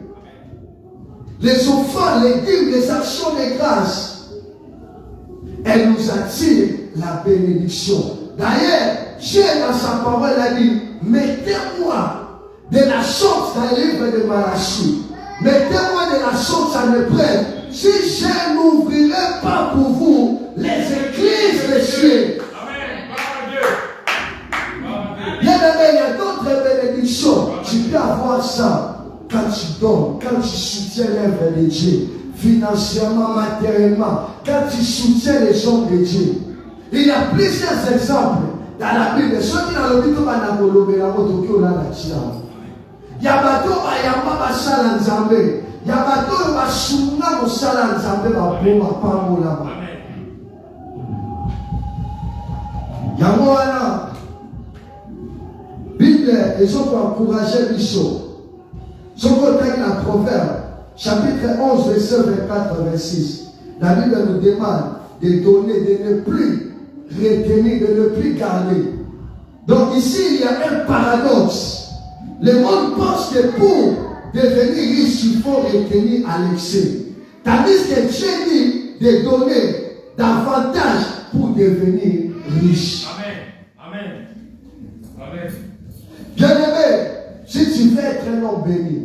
A: Les offrandes, les dîmes, les actions de grâce, elles nous attirent la bénédiction. D'ailleurs, Dieu dans sa parole a dit: mettez-moi de la sorte dans le livre de Malachie. Mettez-moi de la sorte à l'épreuve. Si je n'ouvrirai pas pour vous les églises de cieux. Bien aimé, il y a d'autres bénédictions. Tu peux avoir ça quand tu donnes. soutiens l'œuvre de Dieu, financièrement, matériellement, quand tu soutiens les hommes de Dieu. Il y a plusieurs exemples dans la Bible. Ceux qui ont le but de la moto, il y a bateau, il y a pas de Nzambe. Il y a bateau, il y a sunga mosala Nzambe ba bomba pa molama. Yango wana Bible ils ont encouragé Bicho. Son côté la Proverbe chapitre 11 verset 24 26. La Bible nous demande de donner, de ne plus retenir, de ne plus garder. Donc ici il y a un paradoxe. Le monde pense que pour devenir riche, il faut retenir à l'excès. Tandis que Dieu dit de donner davantage pour devenir riche.
B: Amen. Amen.
A: Bien-aimé, si tu veux être un homme béni,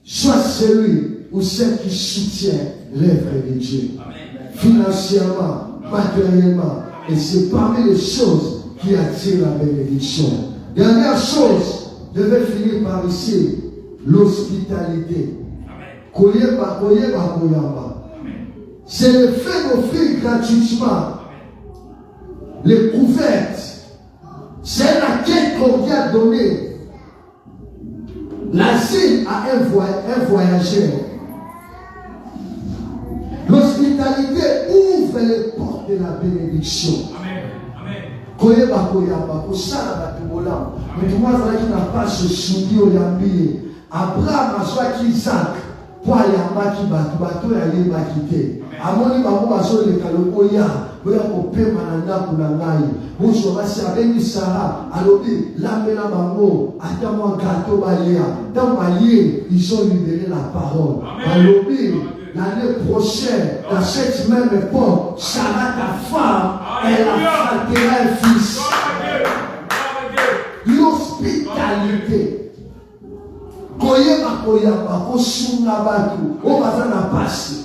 A: sois celui ou celle qui soutient l'œuvre de Dieu. Amen. Financièrement, matériellement. Et c'est parmi les choses qui attirent la bénédiction. Dernière chose, je vais finir par ici. L'hospitalité. C'est le fait d'offrir gratuitement les couvertes. C'est laquelle qu'on vient donner l'asile à un voyageur. L'hospitalité ouvre les portes de la bénédiction. Koyeba koyaba kosala batubola mutu mwazalaki na passe sundi oyambi Abraham azwaki Isaac po ayambaki bato yayebaki te amoni bango bazoleka lokoya boya kopema na ndako na ngai moso basi abengi Sara alobi lambela bango ata mwa gato balia tant balie ils ont libéré la parole alobi l'année prochaine, dans cette même époque, Sarah, ta femme, elle affrontera un fils. L'hospitalité. Koyeba koyaba, kosunga batu, obaza na pasi.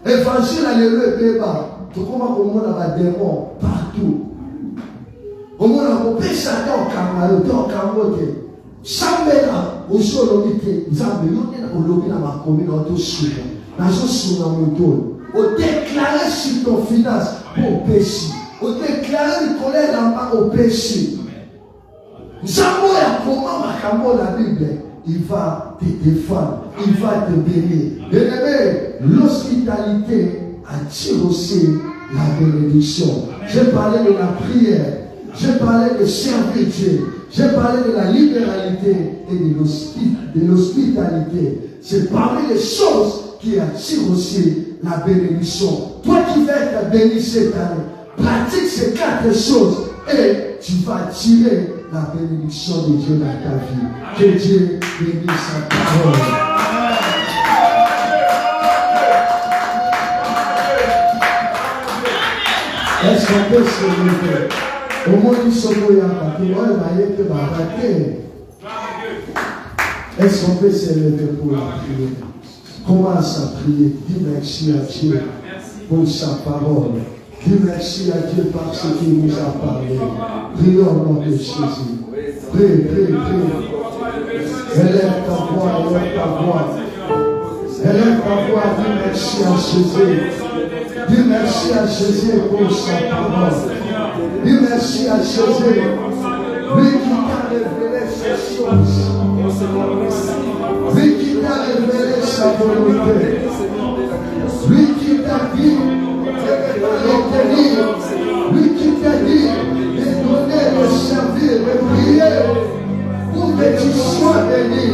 A: Évangile alléluia beba, tokoma komona ba démon partout. Omona kopesa te okangalo te okangote. Sambela osolobi te, nzambe yo te olobi na makomi na otosuka. Au déclarer sur ton finance pour péché. Au déclarer une colère au péché. La Bible, il va te défendre, il va te bénir. Bien-aimé, l'hospitalité attire aussi la bénédiction. J'ai parlé de la prière, j'ai parlé de servir Dieu, j'ai parlé de la libéralité et de l'hospitalité. C'est parmi les choses qui attire aussi la bénédiction. Toi qui veux être béni cette année, pratique ces 4 choses et tu vas attirer la bénédiction de Dieu dans ta vie. Que Dieu bénisse sa parole. Est-ce qu'on peut se lever? Au moins, nous sommes Est-ce qu'on peut se lever pour la prière? Commence à prier. Dis merci à Dieu pour sa parole. Dis merci à Dieu parce qu'il nous a parlé. Prions au nom de Jésus. Prie, prie, prie. Élève ta voix, élève ta voix. Élève ta voix, dis merci à Jésus. Dis merci à Jésus pour sa parole. Dis merci à Jésus. Lui qui t'a révélé ces choses. Lui qui t'a révélé sa volonté. Lui qui t'a dit de l'obtenir. Lui qui t'a dit de donner, de servir, de prier pour que tu sois béni.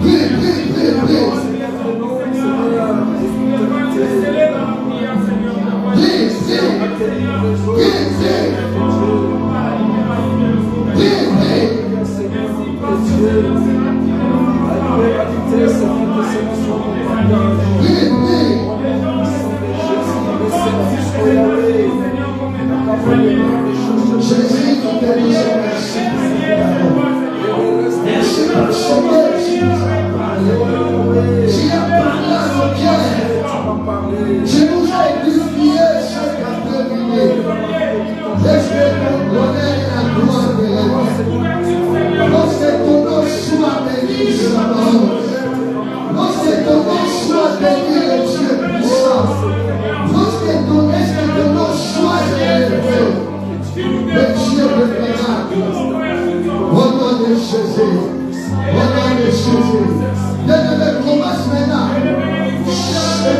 A: Prie, prie, prie, prie. Prie, prie, prie.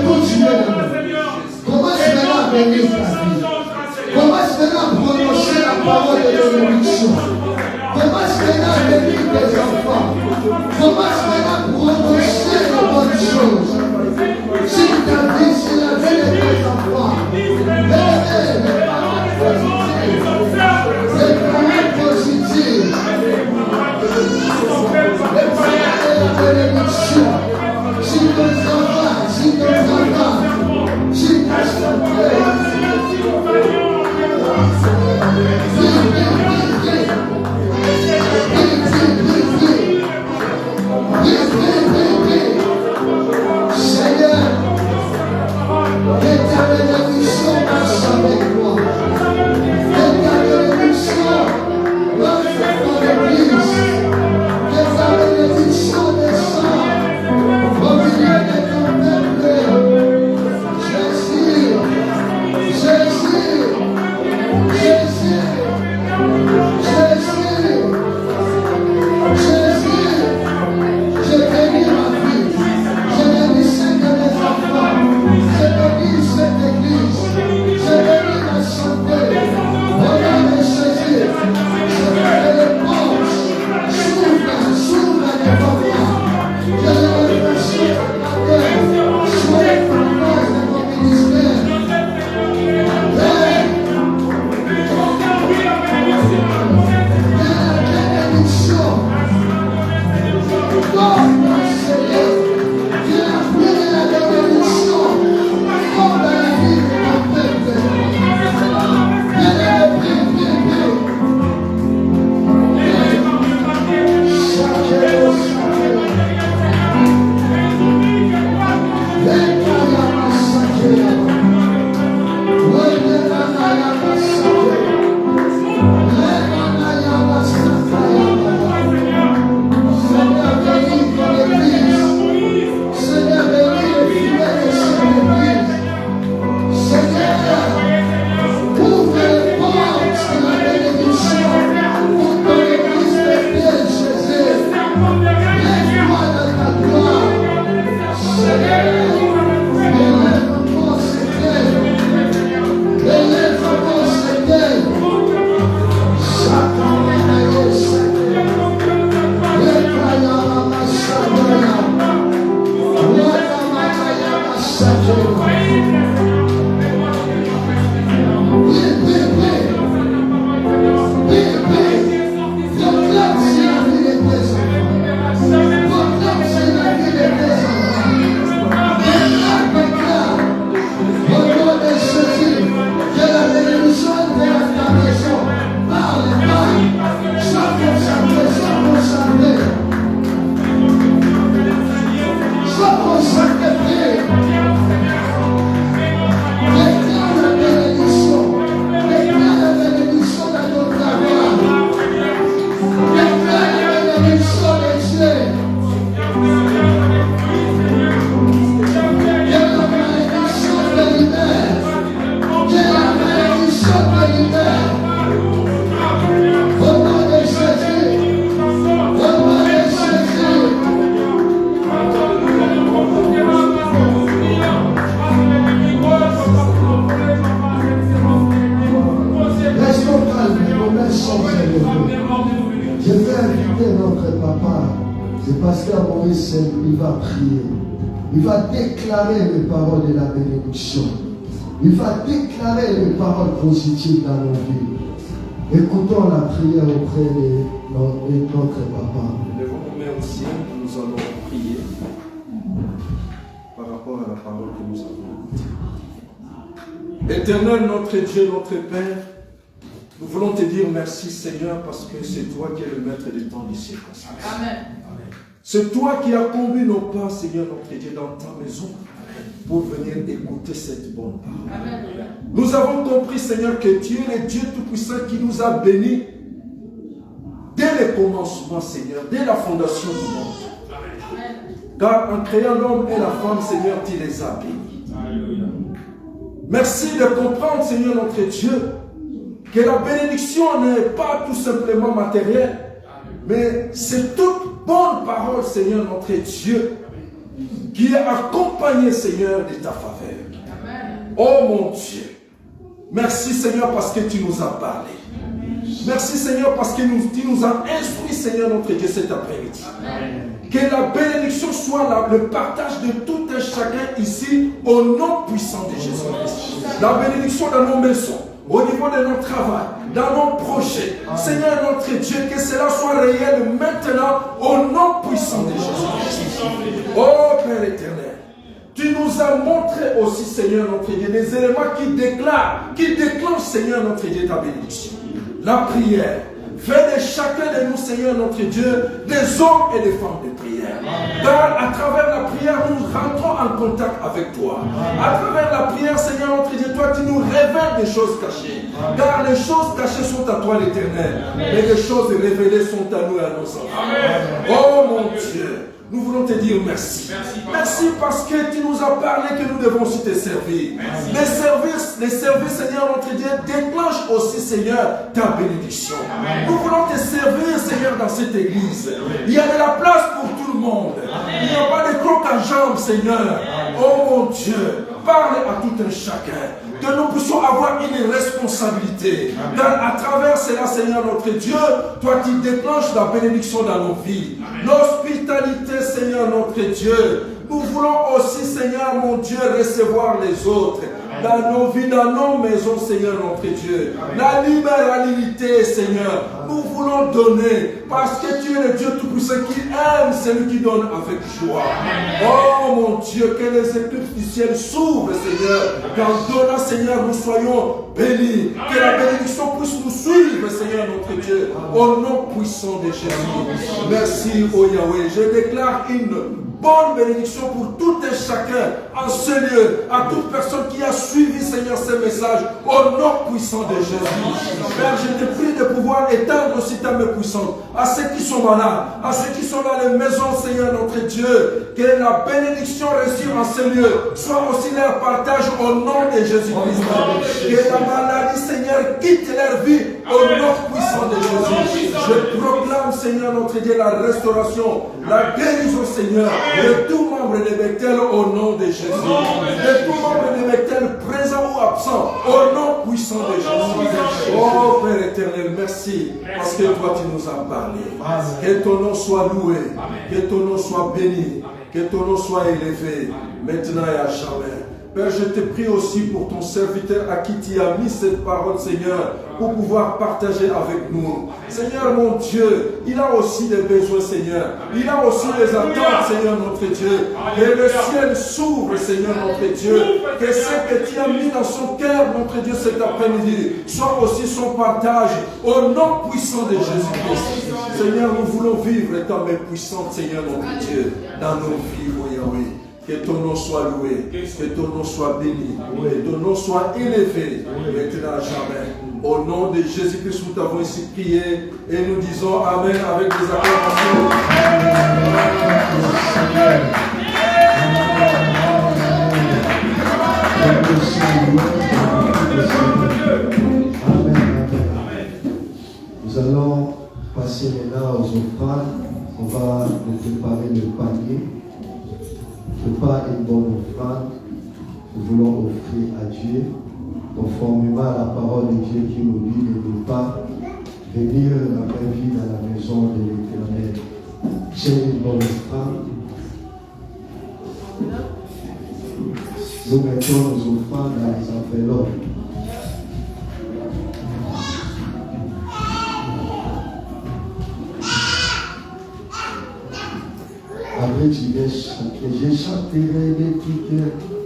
A: continuer d'aimer. Commence maintenant à bénir ta vie. Commence maintenant à prononcer la parole de bénédiction. Commence maintenant à bénir tes enfants. Commence maintenant à prononcer les bonnes choses. Si ta vie, si la vie de tes enfants, les paroles positives, les paroles de bénédiction, si ton enfant, si ton enfant, si ta santé, Seigneur, que ta bénédiction marche avec moi. Que ta bénédiction marche dans l'église. Que ta bénédiction descende au milieu de ton peuple. Jésus, Jésus, Jésus, Jésus, Jésus, je bénis ma vie, je bénis celle de mes enfants, je bénis cette église, je bénis la santé, au nom de Jésus, je bénis les portes, s'ouvre les portes, je les remercie à terre, sois les paroles de mon ministère. Je vais inviter notre papa. C'est Pasteur Maurice, il va prier. Il va déclarer les paroles de la bénédiction. Il va déclarer les paroles positives dans nos vies. Écoutons la prière auprès de notre papa.
C: Levons nos mains au ciel, nous allons prier par rapport à la parole que nous avons. Éternel, notre Dieu, notre Père, nous voulons te dire merci Seigneur parce que c'est toi qui es le maître des temps des circonstances.
B: Amen.
C: C'est toi qui as conduit nos pas, Seigneur, notre Dieu, dans ta maison pour venir écouter cette bonne parole.
B: Amen.
C: Nous avons compris, Seigneur, que tu es le Dieu Tout-Puissant qui nous a bénis dès le commencement, Seigneur, dès la fondation du monde.
B: Amen.
C: Car en créant l'homme et la femme, Seigneur, tu les as bénis.
B: Alléluia.
C: Merci de comprendre, Seigneur, notre Dieu, que la bénédiction n'est pas tout simplement matérielle, mais c'est toute bonne parole, Seigneur, notre Dieu, qui est accompagné, Seigneur, de ta faveur. Oh mon Dieu, merci Seigneur parce que tu nous as parlé. Merci Seigneur parce que tu nous as instruit, Seigneur notre Dieu, cet après-midi. Que la bénédiction soit là, le partage de tout un chacun ici au nom puissant de Jésus-Christ. La bénédiction dans nos maisons, au niveau de notre travail, dans nos projets. Seigneur notre Dieu, que cela soit réel maintenant au nom puissant de Jésus-Christ. Oh Père éternel, tu nous as montré aussi, Seigneur notre Dieu, des éléments qui déclenchent, Seigneur notre Dieu, ta bénédiction. La prière. Fais de chacun de nous, Seigneur notre Dieu, des hommes et des femmes de prière. Car à travers la prière, nous rentrons en contact avec toi. À travers la prière, Seigneur notre Dieu, toi, tu nous révèles des choses cachées. Car les choses cachées sont à toi, l'Éternel. Mais les choses révélées sont à nous et à nos enfants. Oh mon Dieu, nous voulons te dire merci. Merci parce que tu nous as parlé que nous devons aussi te servir. Les services, Seigneur notre Dieu, déclenchent aussi, Seigneur, ta bénédiction. Nous voulons te servir, Seigneur, dans cette église. Il y a de la place pour tout le monde. Il n'y a pas de crocs à jambes, Seigneur. Oh mon Dieu, parle à tout un chacun. Que nous puissions avoir une responsabilité. Car à travers cela, Seigneur notre Dieu, toi tu déclenches la bénédiction dans nos vies. L'hospitalité, Seigneur notre Dieu. Nous voulons aussi, Seigneur mon Dieu, recevoir les autres. Dans nos vies, dans nos maisons, Seigneur notre Dieu. La libéralité, Seigneur. Nous voulons donner parce que tu es le Dieu Tout-Puissant qui aime celui qui donne avec joie. Oh mon Dieu, que les éclipses du ciel s'ouvrent, Seigneur. Qu'en donnant, Seigneur, nous soyons bénis. Que la bénédiction puisse nous suivre, Seigneur notre Dieu. Au nom puissant de Jésus. Merci, oh Yahweh. Je déclare une bonne bénédiction pour tout et chacun en ce lieu, à toute personne qui a suivi, Seigneur, ces messages, au nom puissant de Jésus. Père, je te prie de pouvoir étendre aussi ta main puissante à ceux qui sont malades, à ceux qui sont dans les maisons, Seigneur notre Dieu, que la bénédiction reçue en ce lieu soit aussi leur partage au nom de Jésus-Christ. Que la maladie, Seigneur, quitte leur vie au nom puissant de Jésus. Je proclame, Seigneur notre Dieu, la restauration, la guérison, Seigneur, de tout membre de Bethel au nom de Jésus. De tout membre de Bethel, présent ou absent, au nom puissant de Jésus. Oh Père éternel, merci parce que toi tu nous as parlé. Que ton nom soit loué, que ton nom soit béni, que ton nom soit élevé, maintenant et à jamais. Père, je te prie aussi pour ton serviteur à qui tu as mis cette parole, Seigneur, pour pouvoir partager avec nous. Seigneur, mon Dieu, il a aussi des besoins, Seigneur. Il a aussi des attentes, Seigneur, notre Dieu. Que le ciel s'ouvre, Seigneur, notre Dieu. Que ce que tu as mis dans son cœur, notre Dieu, cet après-midi, soit aussi son partage au nom puissant de Jésus-Christ. Seigneur, nous voulons vivre ta main puissante, Seigneur, notre Dieu, dans nos vies, oh Yahweh. Que ton nom soit loué, que ton nom soit béni, que ton nom soit élevé, maintenant à jamais. Au nom de Jésus-Christ, nous t'avons ici prié et nous disons Amen avec des acclamations.
A: Nous allons passer maintenant aux offrandes. On va préparer le panier. Pas une bonne offrande, nous voulons offrir à Dieu, conformément à la parole de Dieu qui nous dit de ne pas venir la main vide à la maison de l'Éternel. C'est une bonne offrande. Nous mettons nos offrandes dans les enveloppes. Avec je chanterai de tout cœur